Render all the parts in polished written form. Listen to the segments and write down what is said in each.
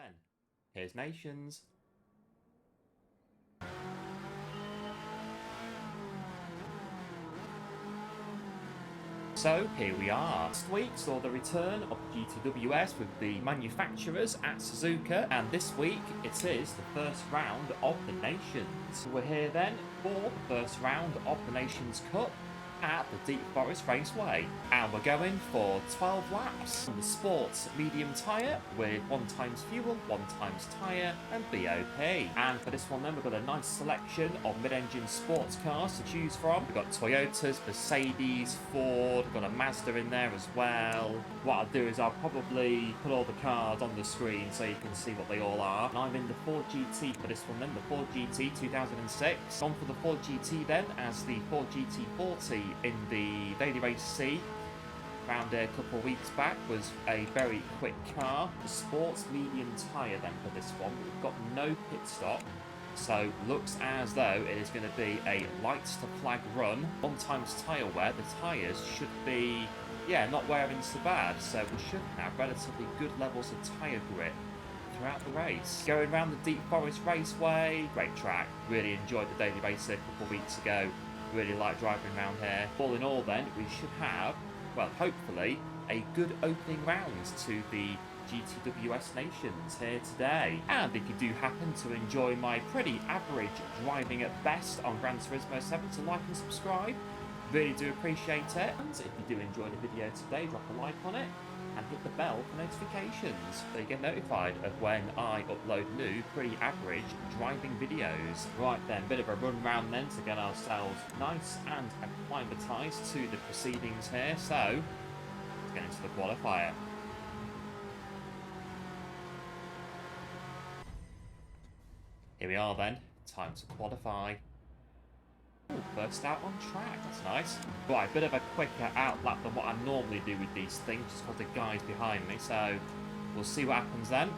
Then, here's Nations. So here we are. Last week saw the return of GTWS with the manufacturers at Suzuka, and this week it is the first round of the Nations. We're here then for the first round of the Nations Cup at the Deep Forest Raceway, and we're going for 12 laps on the sports medium tyre with 1x fuel, 1x tyre and BOP. And for this one then we've got a nice selection of mid-engine sports cars to choose from. We've got Toyotas, Mercedes, Ford, we've got a Mazda in there as well. What I'll do is I'll probably put all the cars on the screen so you can see what they all are. And I'm in the Ford GT for this one then, the Ford GT 2006. On for the Ford GT then as the Ford GT40 in the Daily Race C found a couple of weeks back was a very quick car. The sports medium tyre then for this one. We've got no pit stop, so looks as though it is going to be a lights to flag run. 1x tyre wear, the tyres should be, not wearing so bad, so we should have relatively good levels of tyre grip throughout the race. Going around the Deep Forest Raceway, great track. Really enjoyed the Daily Race a couple of weeks ago. Really like driving around here. All in all then, we should have, well, hopefully, a good opening round to the GTWS Nations here today. And if you do happen to enjoy my pretty average driving at best on Gran Turismo 7, to like and subscribe. Really do appreciate it. And if you do enjoy the video today, drop a like on it and hit the bell for notifications so you get notified of when I upload new, pretty average driving videos. Right then, bit of a run round then to get ourselves nice and acclimatised to the proceedings here. So, let's get into the qualifier. Here we are then, time to qualify. Ooh, first out on track, that's nice. Right, bit of a quicker out lap than what I normally do with these things, just because the guy's behind me, so we'll see what happens then.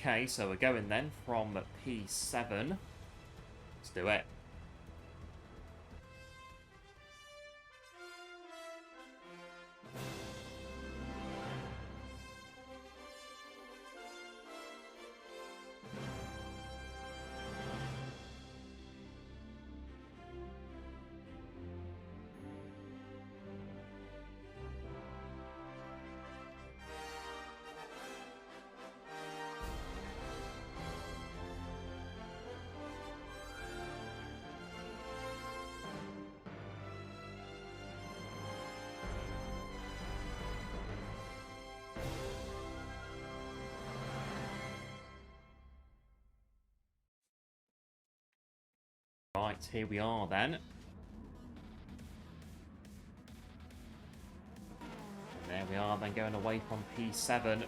Okay, so we're going then from P7. Let's do it. Right, here we are then. And there we are then going away from P7. Here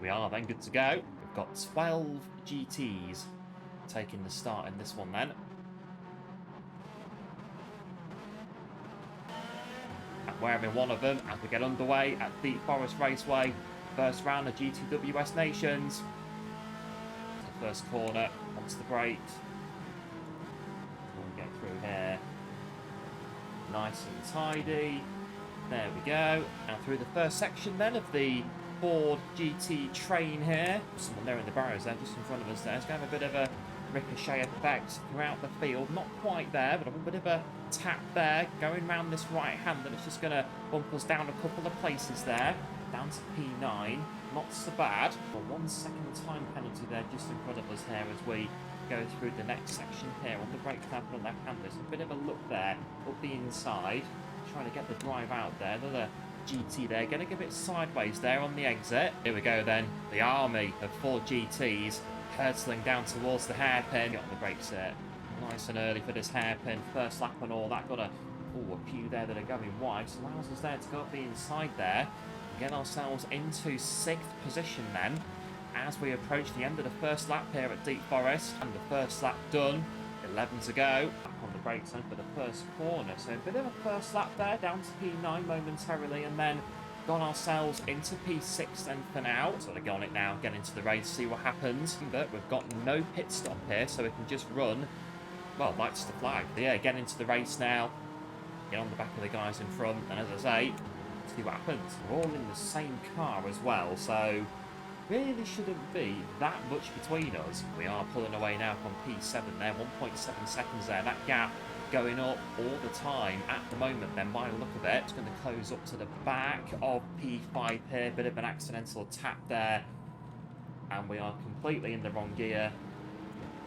we are then, good to go. We've got 12 GTs taking the start in this one then. And we're having one of them as we get underway at Deep Forest Raceway. First round of GTWS Nations. The first corner, onto the brake. We'll get through here. Nice and tidy. There we go. And through the first section then of the Ford GT train here. Someone there in the barriers there, just in front of us there. It's going to have a bit of a ricochet effect throughout the field. Not quite there, but a bit of a tap there. Going round this right hand, and it's just going to bump us down a couple of places there. Down to P9, not so bad. A 1 second time penalty there just in front of us here as we go through the next section here on the brake tab on the left hand. There's a bit of a look there up the inside, trying to get the drive out there. Another GT there, getting a bit sideways there on the exit. Here we go then, the army of 4 GTs hurtling down towards the hairpin. Got on the brakes there, nice and early for this hairpin. First lap and all that, got a few there that are going wide, so allows us there to go up the inside there and get ourselves into 6th position then as we approach the end of the first lap here at Deep Forest. And the first lap done, 11 to go. Back on the brakes then for the first corner, so a bit of a first lap there, down to P9 momentarily, and then got ourselves into P6 then for now. Sort of get on it now, get into the race, see what happens. But we've got no pit stop here, so we can just run, well, lights the flag. But yeah, get into the race now, get on the back of the guys in front, and as I say, see what happens. We're all in the same car as well, so really shouldn't be that much between us. We are pulling away now from P7 there, 1.7 seconds there. That gap going up all the time at the moment then, by the look of it. It's going to close up to the back of P5 here. Bit of an accidental tap there, and we are completely in the wrong gear.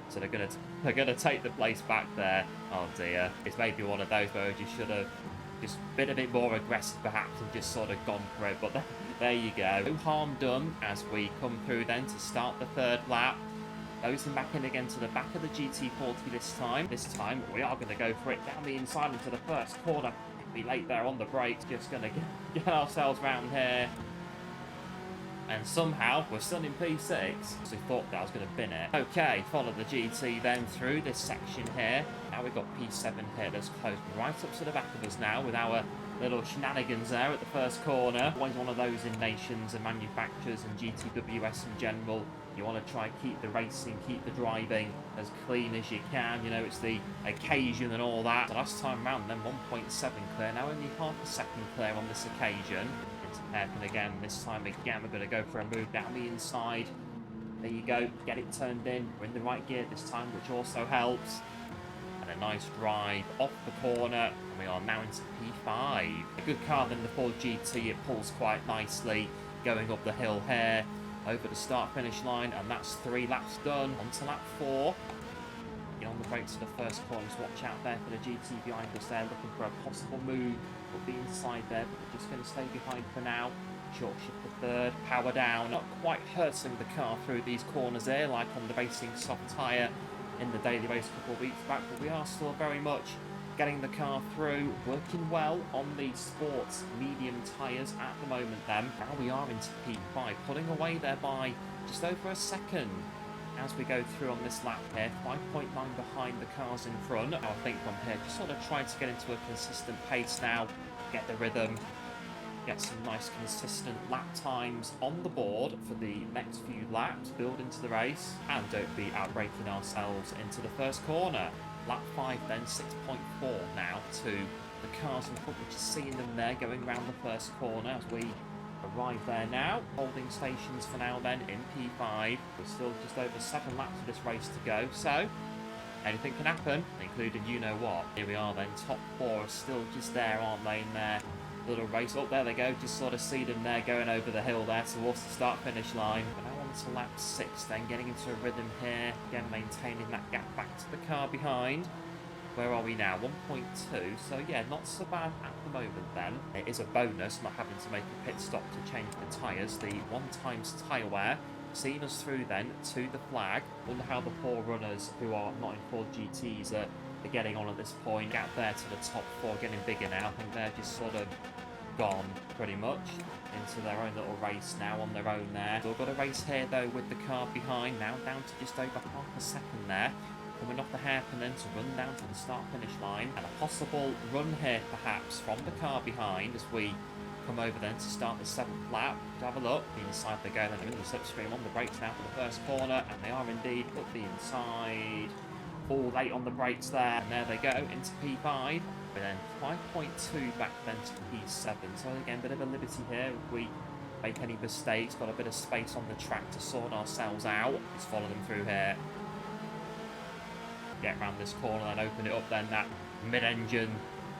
So they're gonna take the place back there. Oh dear, it's maybe one of those where you should have just been a bit more aggressive perhaps and just sort of gone for it, but there you go. No harm done as we come through then to start the 3rd lap. Closing back in again to the back of the GT40 this time. This time we are going to go for it down the inside into the first corner. Be late there on the brakes, just going to get ourselves round here. And somehow we're still in P6, so we thought that I was going to bin it. Okay, follow the GT then through this section here. Now we've got P7 here that's closed right up to the back of us now with our little shenanigans there at the first corner. Always one of those in nations and manufacturers and GTWS in general. You want to try and keep the racing, keep the driving as clean as you can. You know, it's the occasion and all that. The last time round then 1.7 clear, now only half a second clear on this occasion. Hairpin again, this time again we're going to go for a move down the inside. There you go, get it turned in. We're in the right gear this time, which also helps. And a nice drive off the corner, and we are now into P5. A good car than the Ford GT, it pulls quite nicely, going up the hill here, over the start-finish line, and that's 3 laps done. On to lap 4. Get on the brakes to the first corners, watch out there for the GT behind us there, looking for a possible move. We'll be inside there, but we're just going to stay behind for now. Short shift to 3rd, power down. Not quite hurting the car through these corners there, like on the racing soft tyre in the daily race a couple of weeks back, but we are still very much getting the car through, working well on the sports medium tyres at the moment then. Now we are into P5, pulling away there by just over a second as we go through on this lap here. 5.9 behind the cars in front. Now I think from here, just sort of trying to get into a consistent pace now, get the rhythm, get some nice consistent lap times on the board for the next few laps, build into the race, and don't be outbraking ourselves into the first corner. Lap 5 then, 6.4 now to the cars in front, which is seeing them there going around the first corner as we arrive there now. Holding stations for now then in P5. We're still just over 7 laps of this race to go, so anything can happen, including you know what. Here we are then, top 4 are still just there, aren't they, in their little race. Oh, there they go, just sort of see them there going over the hill there towards the start-finish line. But now on to lap 6 then, getting into a rhythm here, again maintaining that gap back to the car behind. Where are we now? 1.2, so yeah, not so bad at the moment then. It is a bonus not having to make a pit stop to change the tyres. The 1x tyre wear seeing us through then to the flag. Wonder how the 4 runners who are not in Ford GTs are getting on at this point. Gap there to the top 4 getting bigger now. I think they're just sort of gone pretty much into their own little race now on their own there. Still got a race here though with the car behind, now down to just over half a second there. Coming off the hairpin then to run down to the start-finish line, and a possible run here perhaps from the car behind as we come over then to start the 7th lap. To have a look, the inside they go then, they're in the slipstream on the brakes now for the first corner, and they are indeed up the inside. All late on the brakes there, and there they go into P5. But then 5.2 back then to P7, so again, bit of a liberty here if we make any mistakes, got a bit of space on the track to sort ourselves out. Just follow them through here. Get around this corner and open it up then, that mid-engine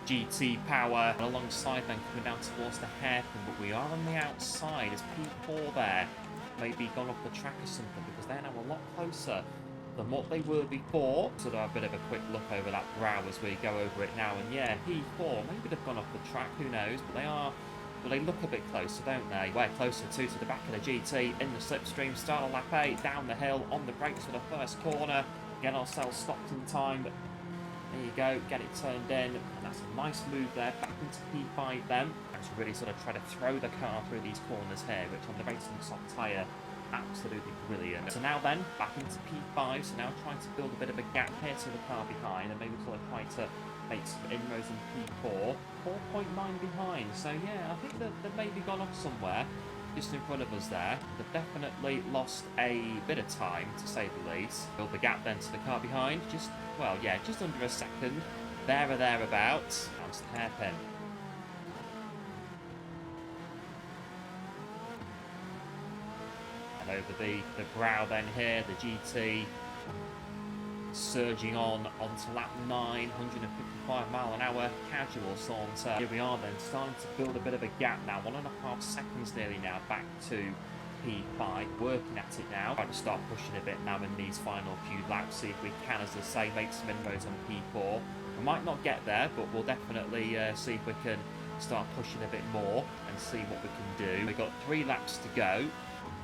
GT power. And alongside then coming down towards the hairpin, but we are on the outside as P4 there maybe gone off the track or something, because they're now a lot closer than what they were before. So do have a bit of a quick look over that brow as we go over it now, and yeah, P4, maybe they've gone off the track, who knows, but they are Well, they look a bit closer, don't they? We're closer to the back of the GT in the slipstream. Start of lap 8, down the hill, on the brakes for the first corner. Get ourselves stopped in time. There you go, get it turned in. And that's a nice move there. Back into P5 then. And to really sort of try to throw the car through these corners here, which on the racing soft tyre, absolutely brilliant. So now then, back into P5. So now trying to build a bit of a gap here to the car behind, and maybe sort of try to make some inroads in P4. 4.9 behind. So yeah, I think that they've maybe gone off somewhere just in front of us there. They've definitely lost a bit of time, to say the least. Build the gap then to the car behind. Just, well, yeah, just under a second. There or thereabouts. That's the hairpin. And over the brow then here, the GT surging on onto lap 9, 155 mile an hour, casual saunter. Here we are then, starting to build a bit of a gap now, 1.5 seconds nearly now, back to P5, working at it now. Trying to start pushing a bit now in these final few laps, see if we can, as I say, make some inroads on P4. We might not get there, but we'll definitely see if we can start pushing a bit more and see what we can do. We've got 3 laps to go.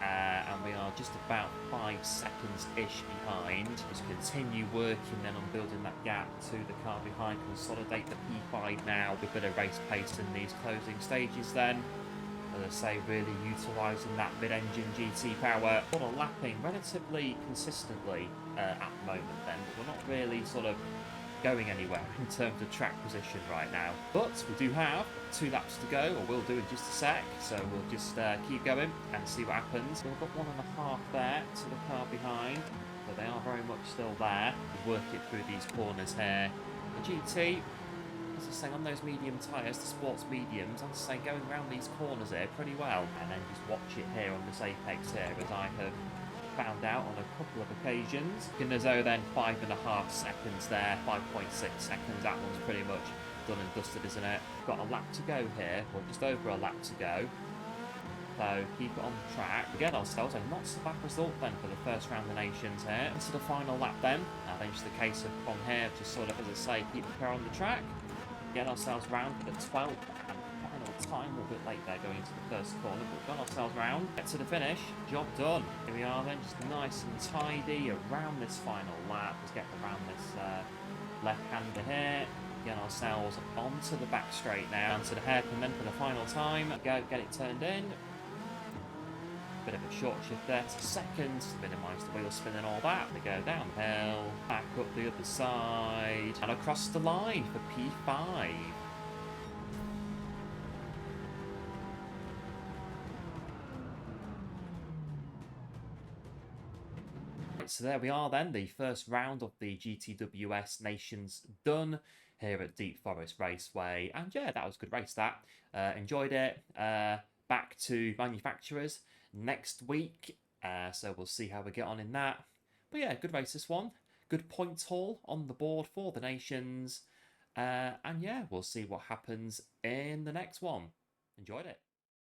And we are just about 5 seconds-ish behind. Just continue working then on building that gap to the car behind. Consolidate the P5 now with a bit of race pace in these closing stages then. As I say, really utilising that mid-engine GT power. Sort of lapping relatively consistently at the moment then. But we're not really sort of going anywhere in terms of track position right now. But we do have 2 laps to go, or we'll do in just a sec. So we'll just keep going and see what happens. We've got 1.5 there to the car behind, but they are very much still there. We'll work it through these corners here. The GT, as I say, on those medium tyres, the sports mediums, as I say, going around these corners here pretty well. And then just watch it here on this apex here, as I have found out on a couple of occasions. Ginnazo then 5.5 seconds there, 5.6 seconds. That one's pretty much done and dusted, isn't it? Got a lap to go here, or just over a lap to go. So keep it on the track. We get ourselves a not so bad result then for the first round of the nations here. Into the final lap then. I think it's the case of from here, just sort of, as I say, keep the car on the track. Get ourselves round for the 12th and final time. We're a bit late there going into the first corner, but we've got ourselves round. Get to the finish. Job done. Here we are then, just nice and tidy around this final lap. Let's get around this left-hander here. Get ourselves onto the back straight now. Onto the hairpin then for the final time. Go, get it turned in. Bit of a short shift there to seconds to minimise the wheel spin and all that. They go downhill, back up the other side, and across the line for P5. So there we are then, the first round of the GTWS Nations done here at Deep Forest Raceway. And yeah, that was a good race that. Enjoyed it. Back to manufacturers next week. So we'll see how we get on in that. But yeah, good race this one. Good points haul on the board for the Nations. And yeah, we'll see what happens in the next one. Enjoyed it.